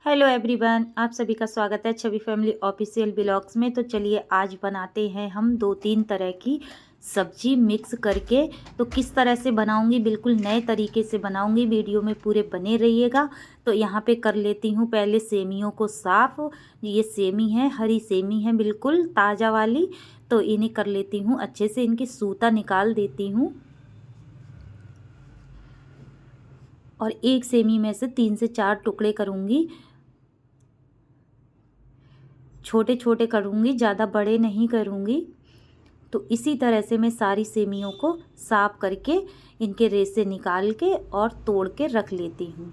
Hello everyone, आप सभी का स्वागत है छवि फैमिली ऑफिशियल ब्लॉग्स में। तो चलिए आज बनाते हैं हम 2-3 तरह की सब्जी मिक्स करके। तो किस तरह से बनाऊंगी, बिल्कुल नए तरीके से बनाऊंगी, वीडियो में पूरे बने रहिएगा। तो यहाँ पे कर लेती हूँ पहले सेमियों को साफ़। ये सेमी है, हरी सेमी है, बिल्कुल ताज़ा वाली। तो इन्हें कर लेती हूँ अच्छे से, इनकी सूता निकाल देती हूँ। और एक सेमी में से 3 से 4 टुकड़े करूँगी, छोटे छोटे करूँगी, ज़्यादा बड़े नहीं करूँगी। तो इसी तरह से मैं सारी सेमियों को साफ़ करके इनके रेसे निकाल के और तोड़ के रख लेती हूँ।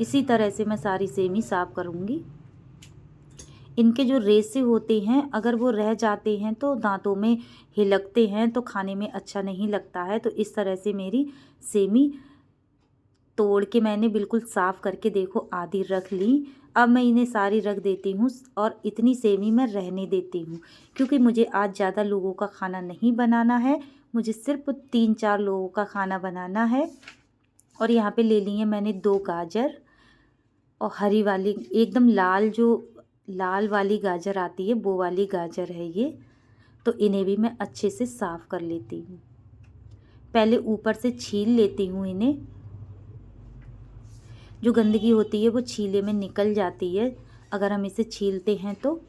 इसी तरह से मैं सारी सेमी साफ़ करूँगी। इनके जो रेसे होते हैं, अगर वो रह जाते हैं तो दांतों में हिलकते हैं, तो खाने में अच्छा नहीं लगता है। तो इस तरह से मेरी सेमी तोड़ के मैंने बिल्कुल साफ़ करके देखो आधी रख ली। अब मैं इन्हें सारी रख देती हूँ और इतनी सेमी मैं रहने देती हूँ, क्योंकि मुझे आज ज़्यादा लोगों का खाना नहीं बनाना है। मुझे सिर्फ 3-4 लोगों का खाना बनाना है। और यहाँ पे ले ली है मैंने 2 गाजर और हरी वाली एकदम लाल, जो लाल वाली गाजर आती है वो वाली गाजर है ये। तो इन्हें भी मैं अच्छे से साफ़ कर लेती हूँ। पहले ऊपर से छील लेती हूँ इन्हें। जो गंदगी होती है वो छीले में निकल जाती है अगर हम इसे छीलते हैं तो।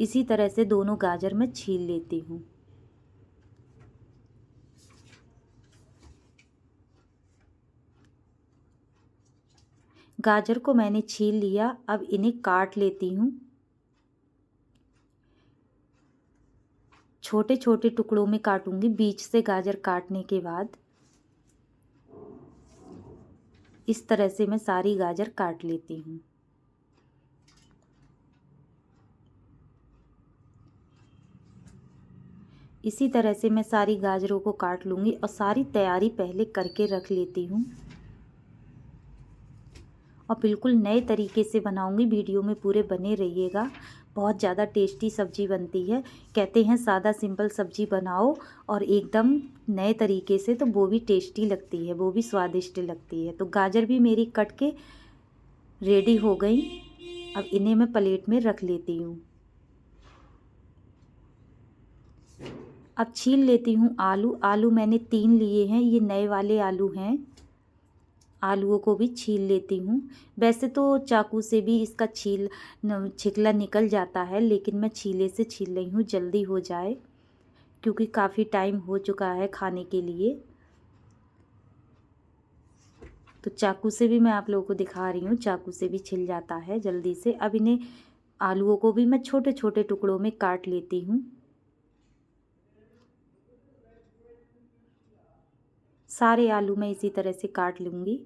इसी तरह से दोनों गाजर मैं छील लेती हूँ। गाजर को मैंने छील लिया, अब इन्हें काट लेती हूँ। छोटे छोटे टुकड़ों में काटूंगी बीच से गाजर काटने के बाद। इस तरह से मैं सारी गाजर काट लेती हूँ। इसी तरह से मैं सारी गाजरों को काट लूँगी और सारी तैयारी पहले करके रख लेती हूँ। और बिल्कुल नए तरीके से बनाऊँगी, वीडियो में पूरे बने रहिएगा। बहुत ज़्यादा टेस्टी सब्ज़ी बनती है। कहते हैं सादा सिंपल सब्ज़ी बनाओ और एकदम नए तरीके से, तो वो भी टेस्टी लगती है, वो भी स्वादिष्ट लगती है। तो गाजर भी मेरी कट के रेडी हो गई। अब इन्हें मैं प्लेट में रख लेती हूँ। अब छील लेती हूँ आलू। आलू मैंने 3 लिए हैं, ये नए वाले आलू हैं। आलूओं को भी छील लेती हूँ। वैसे तो चाकू से भी इसका छिकला निकल जाता है, लेकिन मैं छीले से छील रही हूँ जल्दी हो जाए, क्योंकि काफ़ी टाइम हो चुका है खाने के लिए। तो चाकू से भी मैं आप लोगों को दिखा रही हूँ, चाकू से भी छिल जाता है जल्दी से। अब इन्हें आलूओं को भी मैं छोटे छोटे टुकड़ों में काट लेती हूँ। सारे आलू मैं इसी तरह से काट लूँगी।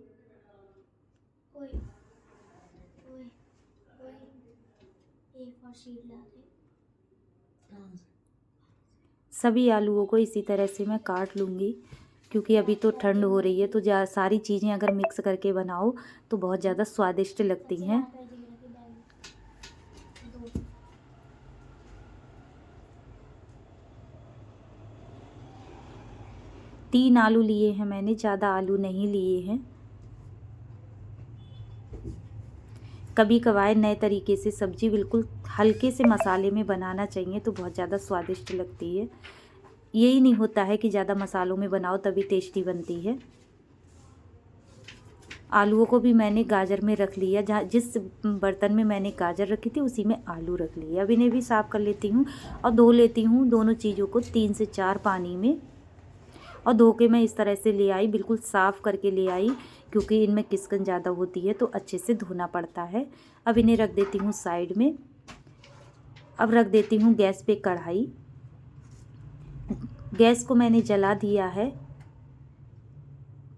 सभी आलूओं को इसी तरह से मैं काट लूँगी, क्योंकि अभी तो ठंड हो रही है, तो सारी चीज़ें अगर मिक्स करके बनाओ तो बहुत ज़्यादा स्वादिष्ट लगती हैं। तीन आलू लिए हैं मैंने, ज़्यादा आलू नहीं लिए हैं। कभी कभार नए तरीके से सब्ज़ी बिल्कुल हल्के से मसाले में बनाना चाहिए, तो बहुत ज़्यादा स्वादिष्ट लगती है। यही नहीं होता है कि ज़्यादा मसालों में बनाओ तभी टेस्टी बनती है। आलूओं को भी मैंने गाजर में रख लिया, जहाँ जिस बर्तन में मैंने गाजर रखी थी उसी में आलू रख लिए। अब इन्हें भी साफ़ कर लेती हूँ और धो लेती हूँ दोनों चीज़ों को 3 से 4 पानी में। और धो के मैं इस तरह से ले आई, बिल्कुल साफ़ करके ले आई, क्योंकि इनमें किस्कन ज़्यादा होती है तो अच्छे से धोना पड़ता है। अब इन्हें रख देती हूँ साइड में। अब रख देती हूँ गैस पे कढ़ाई। गैस को मैंने जला दिया है।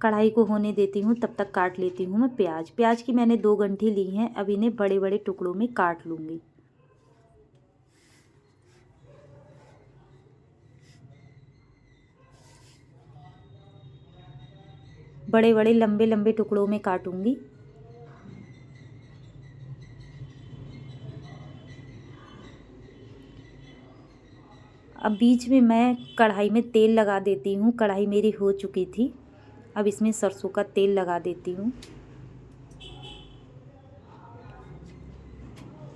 कढ़ाई को होने देती हूँ, तब तक काट लेती हूँ मैं प्याज। प्याज की मैंने 2 गंठी ली हैं। अब इन्हें बड़े बड़े टुकड़ों में काट लूँगी। बड़े बड़े लंबे लंबे टुकड़ों में काटूँगी। अब बीच में मैं कढ़ाई में तेल लगा देती हूँ। कढ़ाई मेरी हो चुकी थी। अब इसमें सरसों का तेल लगा देती हूँ।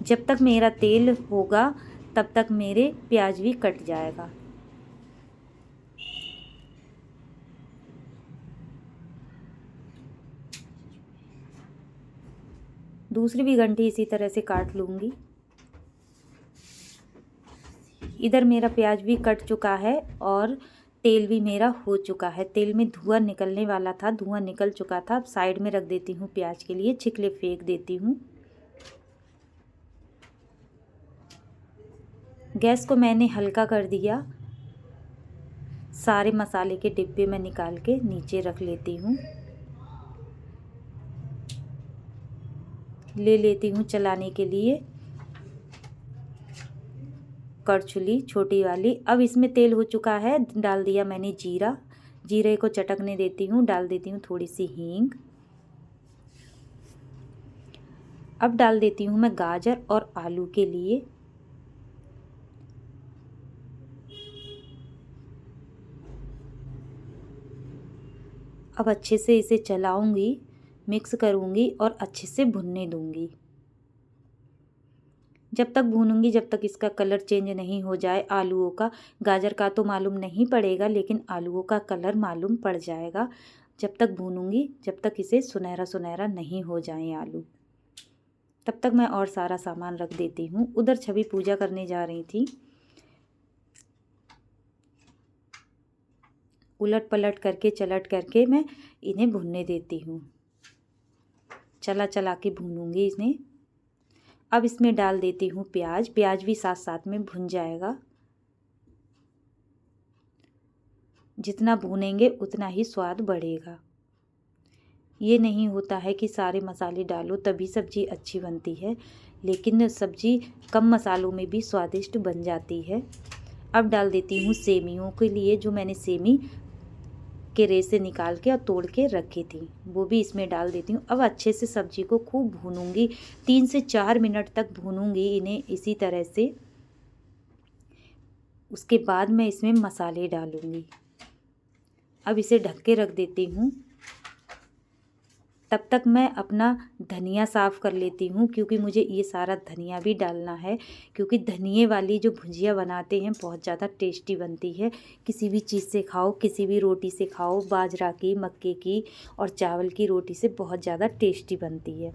जब तक मेरा तेल होगा तब तक मेरे प्याज भी कट जाएगा। दूसरी भी घंटी इसी तरह से काट लूँगी। इधर मेरा प्याज भी कट चुका है और तेल भी मेरा हो चुका है। तेल में धुआं निकलने वाला था, धुआं निकल चुका था। अब साइड में रख देती हूँ प्याज के लिए, छिकले फेंक देती हूँ। गैस को मैंने हल्का कर दिया। सारे मसाले के डिब्बे में निकाल के नीचे रख लेती हूँ। ले लेती हूँ चलाने के लिए करछुली छोटी वाली। अब इसमें तेल हो चुका है, डाल दिया मैंने जीरा। जीरे को चटकने देती हूँ, डाल देती हूँ थोड़ी सी हींग। अब डाल देती हूँ मैं गाजर और आलू के लिए। अब अच्छे से इसे चलाऊंगी, मिक्स करूंगी और अच्छे से भुनने दूंगी। जब तक भूनूंगी, जब तक इसका कलर चेंज नहीं हो जाए आलूओं का। गाजर का तो मालूम नहीं पड़ेगा, लेकिन आलूओं का कलर मालूम पड़ जाएगा। जब तक भूनूंगी, जब तक इसे सुनहरा सुनहरा नहीं हो जाए आलू, तब तक मैं और सारा सामान रख देती हूँ। उधर छवि पूजा करने जा रही थी। उलट पलट करके, चलट करके मैं इन्हें भुनने देती हूँ। चला चला के भूनूंगी इन्हें। अब इसमें डाल देती हूँ प्याज। प्याज भी साथ साथ में भुन जाएगा। जितना भूनेंगे उतना ही स्वाद बढ़ेगा। ये नहीं होता है कि सारे मसाले डालो तभी सब्ज़ी अच्छी बनती है, लेकिन सब्ज़ी कम मसालों में भी स्वादिष्ट बन जाती है। अब डाल देती हूँ सेमियों के लिए, जो मैंने सेमी के रेसे से निकाल के और तोड़ के रखी थी, वो भी इसमें डाल देती हूँ। अब अच्छे से सब्ज़ी को खूब भूनूंगी, 3 से 4 मिनट तक भूनूंगी इन्हें इसी तरह से। उसके बाद मैं इसमें मसाले डालूंगी। अब इसे ढक के रख देती हूँ। तब तक मैं अपना धनिया साफ़ कर लेती हूँ, क्योंकि मुझे ये सारा धनिया भी डालना है। क्योंकि धनिए वाली जो भुजिया बनाते हैं बहुत ज़्यादा टेस्टी बनती है। किसी भी चीज़ से खाओ, किसी भी रोटी से खाओ, बाजरा की, मक्के की और चावल की रोटी से बहुत ज़्यादा टेस्टी बनती है।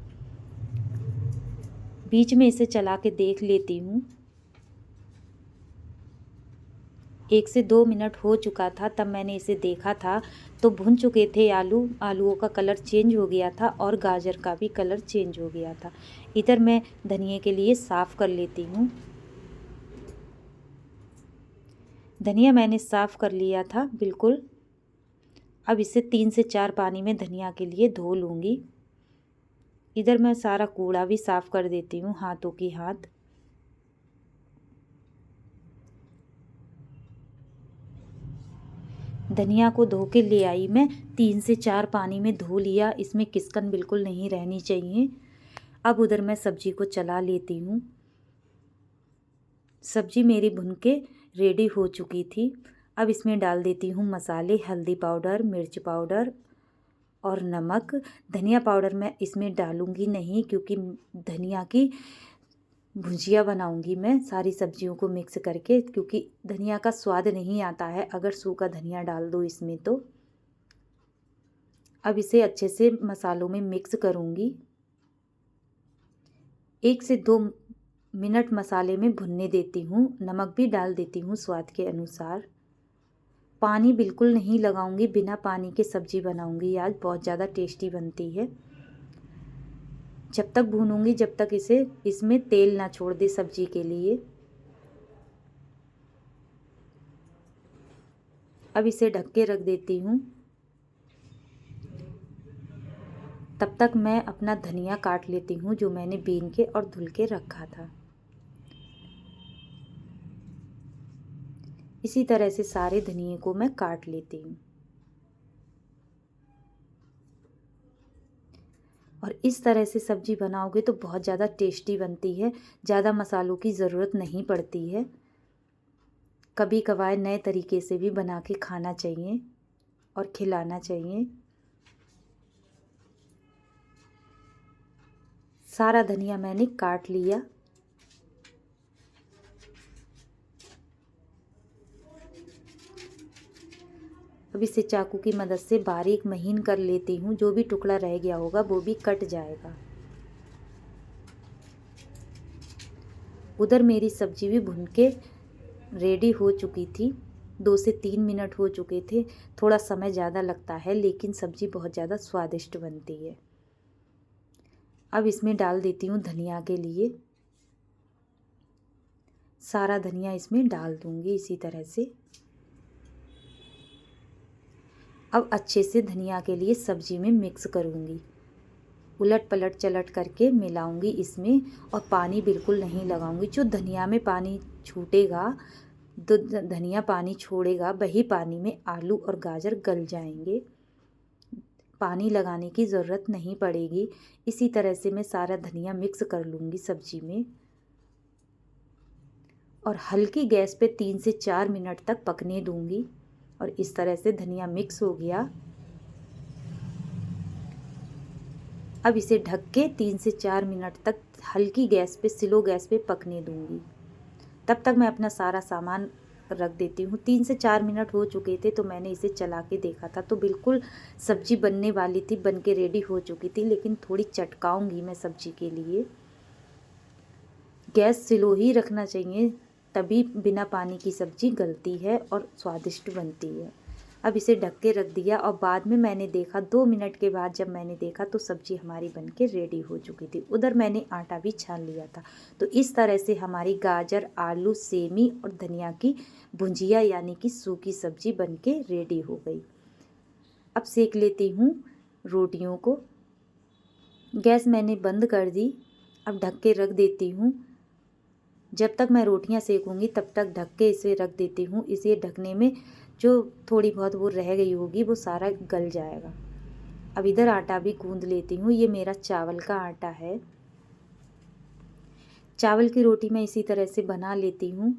बीच में इसे चला के देख लेती हूँ। 1 से 2 मिनट हो चुका था, तब मैंने इसे देखा था तो भुन चुके थे आलू। आलूओं का कलर चेंज हो गया था और गाजर का भी कलर चेंज हो गया था। इधर मैं धनिए के लिए साफ़ कर लेती हूँ। धनिया मैंने साफ़ कर लिया था बिल्कुल। अब इसे 3 से 4 पानी में धनिया के लिए धो लूँगी। इधर मैं सारा कूड़ा भी साफ़ कर देती हूँ, हाथों की हाथ। धनिया को धो के ले आई मैं, 3 से 4 पानी में धो लिया। इसमें किस्कन बिल्कुल नहीं रहनी चाहिए। अब उधर मैं सब्ज़ी को चला लेती हूँ। सब्ज़ी मेरी भुन के रेडी हो चुकी थी। अब इसमें डाल देती हूँ मसाले, हल्दी पाउडर, मिर्च पाउडर और नमक। धनिया पाउडर मैं इसमें डालूँगी नहीं, क्योंकि धनिया की भुजिया बनाऊंगी मैं सारी सब्जियों को मिक्स करके, क्योंकि धनिया का स्वाद नहीं आता है अगर सूखा धनिया डाल दो इसमें तो। अब इसे अच्छे से मसालों में मिक्स करूंगी। 1 से 2 मिनट मसाले में भुनने देती हूँ। नमक भी डाल देती हूँ स्वाद के अनुसार। पानी बिल्कुल नहीं लगाऊंगी, बिना पानी के सब्जी बनाऊंगी आज, बहुत ज़्यादा टेस्टी बनती है। जब तक भूनूंगी जब तक इसमें तेल ना छोड़ दे सब्जी के लिए। अब इसे ढक के रख देती हूँ। तब तक मैं अपना धनिया काट लेती हूँ, जो मैंने बीन के और धुल के रखा था। इसी तरह से सारे धनिए को मैं काट लेती हूँ। और इस तरह से सब्जी बनाओगे तो बहुत ज़्यादा टेस्टी बनती है। ज़्यादा मसालों की ज़रूरत नहीं पड़ती है। कभी कभार नए तरीके से भी बना के खाना चाहिए और खिलाना चाहिए। सारा धनिया मैंने काट लिया। अब इसे चाकू की मदद से बारीक महीन कर लेती हूँ। जो भी टुकड़ा रह गया होगा वो भी कट जाएगा। उधर मेरी सब्जी भी भुन के रेडी हो चुकी थी। 2 से 3 मिनट हो चुके थे। थोड़ा समय ज़्यादा लगता है लेकिन सब्जी बहुत ज़्यादा स्वादिष्ट बनती है। अब इसमें डाल देती हूँ धनिया के लिए। सारा धनिया इसमें डाल दूँगी इसी तरह से। अब अच्छे से धनिया के लिए सब्जी में मिक्स करूँगी। उलट पलट चलट करके मिलाऊंगी इसमें, और पानी बिल्कुल नहीं लगाऊंगी। जो धनिया में पानी छूटेगा, तो धनिया पानी छोड़ेगा, वही पानी में आलू और गाजर गल जाएंगे। पानी लगाने की ज़रूरत नहीं पड़ेगी। इसी तरह से मैं सारा धनिया मिक्स कर लूँगी सब्जी में, और हल्की गैस पे 3 से 4 मिनट तक पकने दूँगी। और इस तरह से धनिया मिक्स हो गया। अब इसे ढक के 3 से 4 मिनट तक हल्की गैस पे, स्लो गैस पे पकने दूँगी। तब तक मैं अपना सारा सामान रख देती हूँ। 3 से 4 मिनट हो चुके थे तो मैंने इसे चला के देखा था, तो बिल्कुल सब्जी बनने वाली थी, बन के रेडी हो चुकी थी। लेकिन थोड़ी चटकाऊँगी मैं सब्जी के लिए। गैस स्लो ही रखना चाहिए, तभी बिना पानी की सब्जी गलती है और स्वादिष्ट बनती है। अब इसे ढक के रख दिया, और बाद में मैंने देखा 2 मिनट के बाद जब मैंने देखा तो सब्जी हमारी बनके रेडी हो चुकी थी। उधर मैंने आटा भी छान लिया था। तो इस तरह से हमारी गाजर, आलू, सेमी और धनिया की भुंजिया यानी कि सूखी सब्जी बनके रेडी हो गई। अब सेक लेती हूँ रोटियों को। गैस मैंने बंद कर दी। अब ढक के रख देती हूँ। जब तक मैं रोटियां सेकूंगी तब तक ढक के इसे रख देती हूँ। इसे ढकने में जो थोड़ी बहुत वो रह गई होगी वो सारा गल जाएगा। अब इधर आटा भी गूंद लेती हूँ। ये मेरा चावल का आटा है। चावल की रोटी मैं इसी तरह से बना लेती हूँ।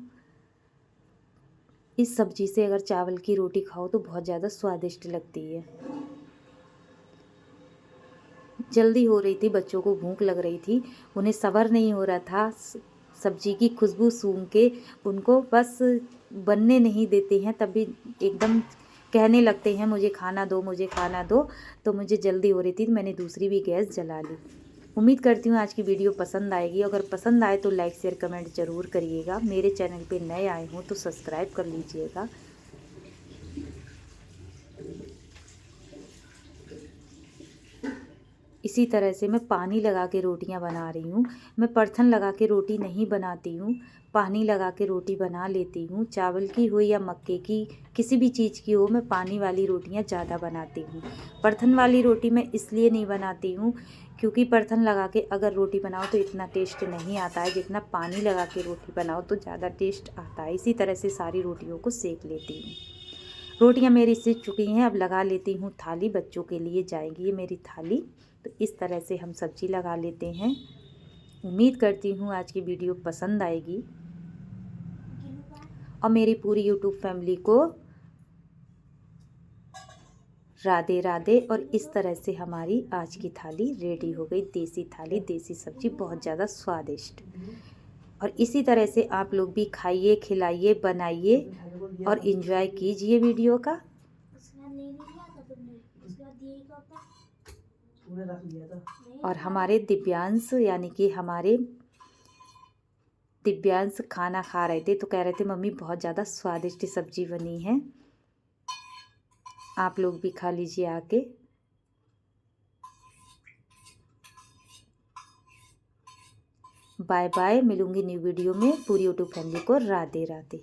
इस सब्जी से अगर चावल की रोटी खाओ तो बहुत ज़्यादा स्वादिष्ट लगती है। जल्दी हो रही थी, बच्चों को भूख लग रही थी, उन्हें सब्र नहीं हो रहा था। सब्जी की खुशबू सूंघ के उनको बस बनने नहीं देते हैं, तभी एकदम कहने लगते हैं मुझे खाना दो, मुझे खाना दो। तो मुझे जल्दी हो रही थी, मैंने दूसरी भी गैस जला ली। उम्मीद करती हूँ आज की वीडियो पसंद आएगी। अगर पसंद आए तो लाइक शेयर कमेंट ज़रूर करिएगा। मेरे चैनल पे नए आए हों तो सब्सक्राइब कर लीजिएगा। इसी तरह से मैं पानी लगा के रोटियां बना रही हूँ। मैं परथन लगा के रोटी नहीं बनाती हूँ, पानी लगा के रोटी बना लेती हूँ। चावल की हो या मक्के की, किसी भी चीज़ की हो, मैं पानी वाली रोटियां ज़्यादा बनाती हूँ। परथन वाली रोटी मैं इसलिए नहीं बनाती हूँ क्योंकि परथन लगा के अगर रोटी बनाओ तो इतना टेस्ट नहीं आता है, जितना पानी लगा के रोटी बनाओ तो ज़्यादा टेस्ट आता है। इसी तरह से सारी रोटियों को सेक लेती हूँ। रोटियां मेरी सीख चुकी हैं। अब लगा लेती हूँ थाली, बच्चों के लिए जाएगी ये मेरी थाली। तो इस तरह से हम सब्जी लगा लेते हैं। उम्मीद करती हूँ आज की वीडियो पसंद आएगी, और मेरी पूरी यूट्यूब फैमिली को राधे राधे। और इस तरह से हमारी आज की थाली रेडी हो गई। देसी थाली, देसी सब्जी, बहुत ज़्यादा स्वादिष्ट। और इसी तरह से आप लोग भी खाइए, खिलाइए, बनाइए और इन्जॉय कीजिए वीडियो का। और हमारे दिव्यांश यानी कि हमारे दिव्यांश खाना खा रहे थे तो कह रहे थे मम्मी बहुत ज़्यादा स्वादिष्ट सब्जी बनी है, आप लोग भी खा लीजिए आके। बाय बाय, मिलूंगी न्यू वीडियो में। पूरी यूट्यूब फैमिली को राधे राधे।